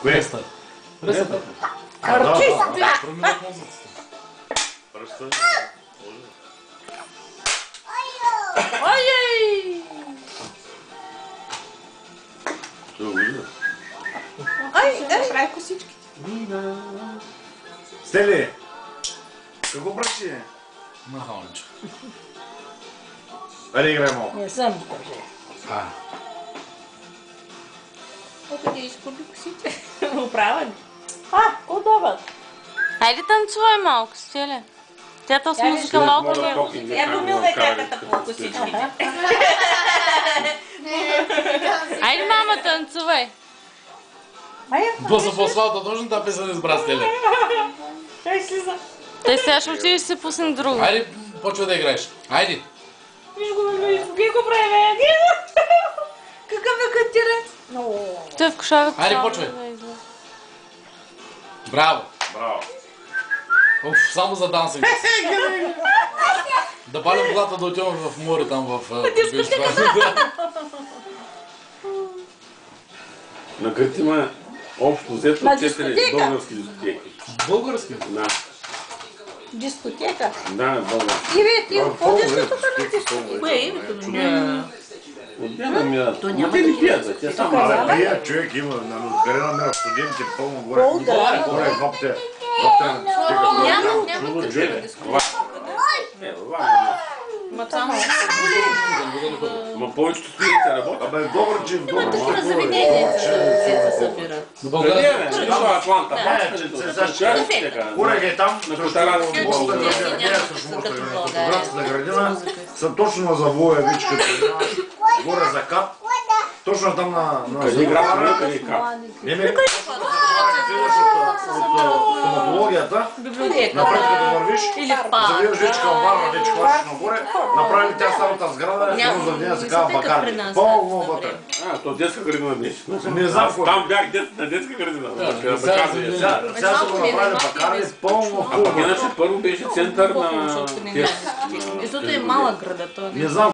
Рестът. Рестът. Артистите! Проминат мозъците. Ой-ой! Ай, прави косичките. Стели! Какво прачи? Махалниче. Айде играй малко. Не съм кажи. Ето ти изкупи косите. Оправя ли? Удобен. Хайде танцувай малко, Стеле. Тята с музика малко не е. Я помилвай каката по косичките. Айде, мама, танцувай. После по асфалта точно тази песен избра, Стеле. Той слиза. Те сега ще отидеш и се пусне друго. Айде, почва да играеш. Айде. Виж го, Гей го прави, какъв е катирец. Той в кошарата. Айде, почвай. Браво. Браво. Уф, само за дансинг. Да палим колата да отиваме в море там в... На Гърци има общо взето 4 български дискотеки. Български? Да. Дискотека. Да, български. Иви, ти ходиш ли тук на дискотека? Кое е името на... Отдена ми да... Ма те не пият, те само... Абе, пия човек има, на откарена мера студентите пълно горе. Горе, вапте. Няма такива дискотеки. Ма само... Ма повечето студенти работят. Абе, добър че в Има такива заведения, деца събират. На Къде България? бе? Нито Атланта. Корег е там, На Котарадски. фотографската градина, са точно на завоя вичката. Горе за кап. Точно там на... Къде град, къде кап. Не ме... От стоматологията, Библиотека. напред като вървиш, Или в парк. завиваш вече към Варна, вече хващаш нагоре, направили тя старата сграда, едно заведение се казва Бакарди. Пълно вътре. То детска градина беше. Не знам кой. Там бях на детска градина. Сега са го направили Бакарди, пълно А пък хубаво. иначе първо беше център на... Защото е малък града, той не Не знам